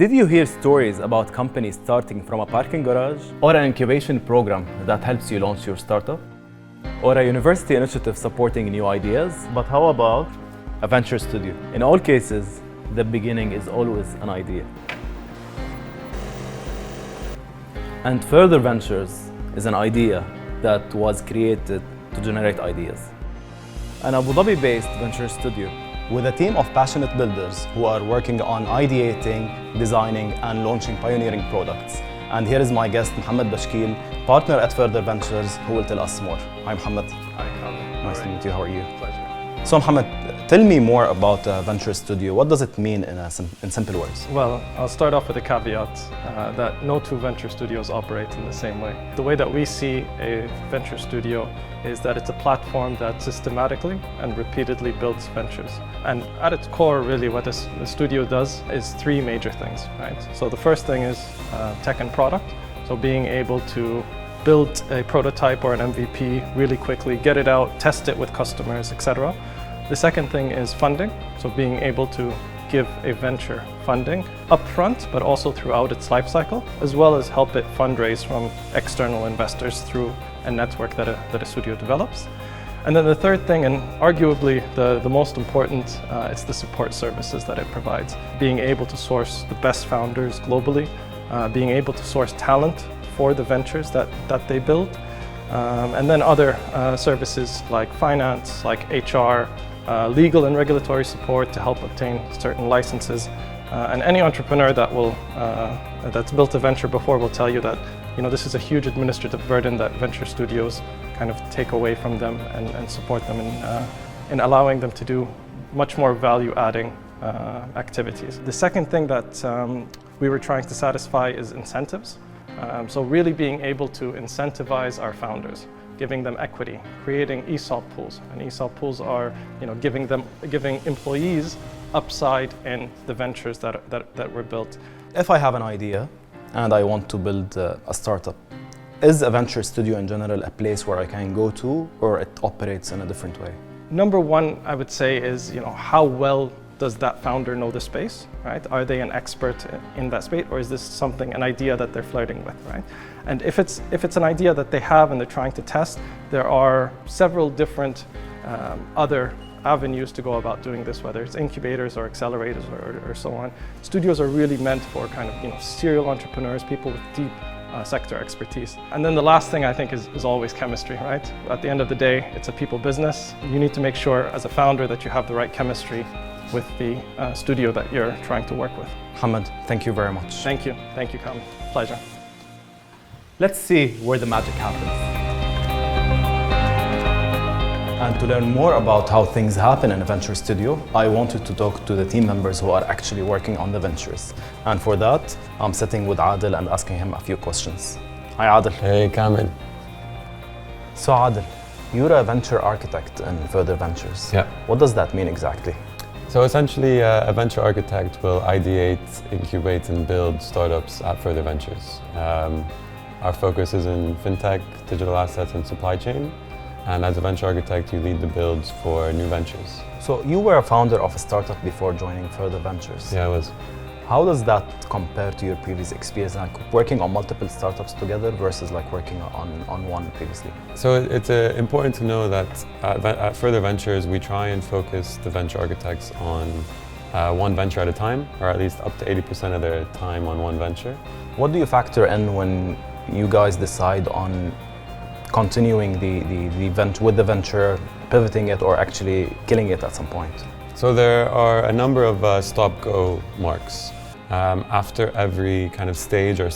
Did you hear stories about companies starting from a parking garage? Or an incubation program that helps you launch your startup? Or a university initiative supporting new ideas? But how about a venture studio? In all cases, the beginning is always an idea. And Further Ventures is an idea that was created to generate ideas. An Abu Dhabi-based venture studio with a team of passionate builders who are working on ideating, designing, and launching pioneering products. And here is my guest, Mohammed Bashkil, partner at Further Ventures, who will tell us more. Hi, Mohammed. Hi, Carl. Nice to meet you. How are you? Pleasure. So, Mohammed, tell me more about a venture studio. What does it mean in simple words? Well, I'll start off with a caveat that no two venture studios operate in the same way. The way that we see a venture studio is that it's a platform that systematically and repeatedly builds ventures. And at its core, really, what the studio does is three major things, right? So the first thing is tech and product. So being able to build a prototype or an MVP really quickly, get it out, test it with customers, etc. The second thing is funding. So being able to give a venture funding upfront, but also throughout its life cycle, as well as help it fundraise from external investors through a network that a studio develops. And then the third thing, and arguably the most important, it's the support services that it provides. Being able to source the best founders globally, being able to source talent for the ventures that they build, and then other services like finance, like HR, legal and regulatory support to help obtain certain licenses. And any entrepreneur that's built a venture before will tell you that this is a huge administrative burden that venture studios kind of take away from them and support them in allowing them to do much more value-adding activities. The second thing that we were trying to satisfy is incentives. So really being able to incentivize our founders, giving them equity, creating ESOP pools. And ESOP pools are giving employees upside in the ventures that were built. If I have an idea and I want to build a startup, is a venture studio in general a place where I can go to, or it operates in a different way? Number one, I would say, is how well does that founder know the space, right? Are they an expert in that space, or is this an idea that they're flirting with, right? And if it's an idea that they have and they're trying to test, there are several different other avenues to go about doing this, whether it's incubators or accelerators or so on. Studios are really meant for kind of serial entrepreneurs, people with deep sector expertise. And then the last thing I think is always chemistry, right? At the end of the day, it's a people business. You need to make sure as a founder that you have the right chemistry with the studio that you're trying to work with. Mohammed, thank you very much. Thank you, Kamil. Pleasure. Let's see where the magic happens. And to learn more about how things happen in a venture studio, I wanted to talk to the team members who are actually working on the ventures. And for that, I'm sitting with Adil and asking him a few questions. Hi, Adil. Hey, Kamil. So, Adil, you're a venture architect in Further Ventures. Yeah. What does that mean exactly? So essentially, a venture architect will ideate, incubate, and build startups at Further Ventures. Our focus is in fintech, digital assets, and supply chain. And as a venture architect, you lead the builds for new ventures. So you were a founder of a startup before joining Further Ventures. Yeah, I was. How does that compare to your previous experience, like working on multiple startups together versus like working on one previously? So it's important to know that at Further Ventures, we try and focus the venture architects on one venture at a time, or at least up to 80% of their time on one venture. What do you factor in when you guys decide on continuing the venture, pivoting it, or actually killing it at some point? So there are a number of stop-go marks. After every kind of stage or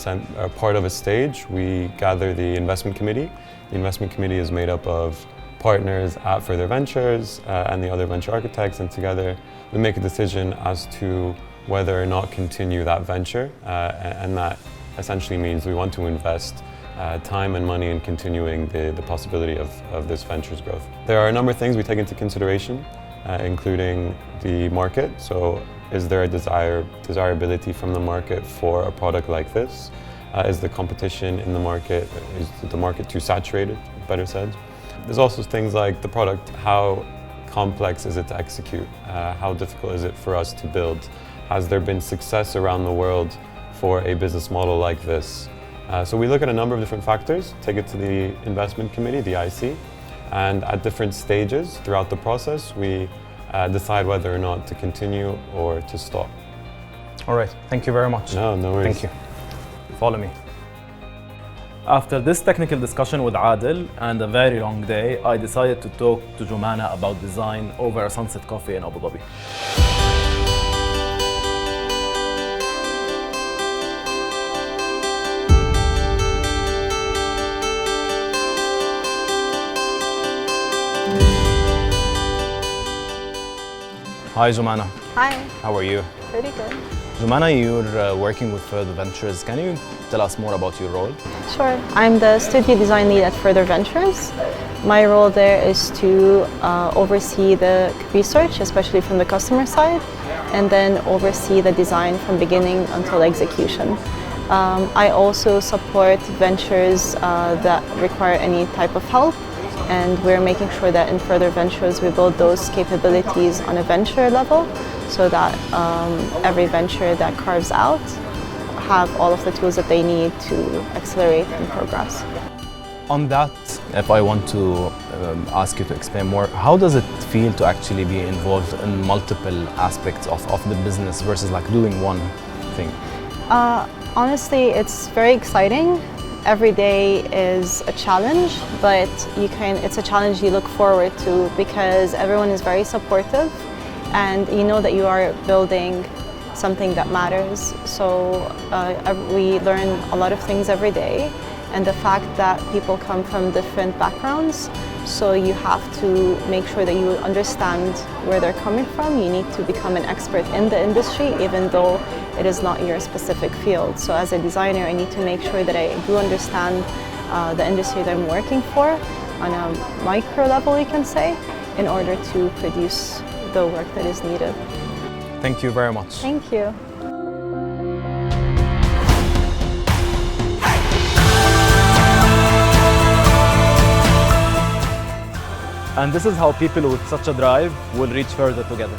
part of a stage, we gather the investment committee. The investment committee is made up of partners at Further Ventures and the other venture architects, and together we make a decision as to whether or not continue that venture, and that essentially means we want to invest time and money in continuing the possibility of this venture's growth. There are a number of things we take into consideration, including the market. So is there a desirability from the market for a product like this? Is the competition in the market, is the market too saturated, better said? There's also things like the product, how complex is it to execute? How difficult is it for us to build? has there been success around the world for a business model like this? So we look at a number of different factors, take it to the investment committee, the IC, and at different stages throughout the process, we decide whether or not to continue or to stop. All right, thank you very much. No worries. Thank you. Follow me. After this technical discussion with Adil and a very long day, I decided to talk to Jumana about design over a sunset coffee in Abu Dhabi. Hi, Jumana. Hi, How are you? pretty good. Jumana, you're working with Further Ventures. Can you tell us more about your role? Sure. I'm the studio design lead at Further Ventures. My role there is to oversee the research, especially from the customer side, and then oversee the design from beginning until execution. I also support ventures that require any type of help, and we're making sure that in Further Ventures we build those capabilities on a venture level so that every venture that carves out have all of the tools that they need to accelerate and progress. On that, if I want to ask you to explain more, how does it feel to actually be involved in multiple aspects of the business versus like doing one thing? Honestly, it's very exciting. Every day is a challenge, but it's a challenge you look forward to because everyone is very supportive and you know that you are building something that matters. So we learn a lot of things every day, and the fact that people come from different backgrounds, so you have to make sure that you understand where they're coming from. You need to become an expert in the industry, even though it is not your specific field. So as a designer, I need to make sure that I do understand the industry that I'm working for on a micro level, you can say, in order to produce the work that is needed. Thank you very much. Thank you. And this is how people with such a drive will reach further together.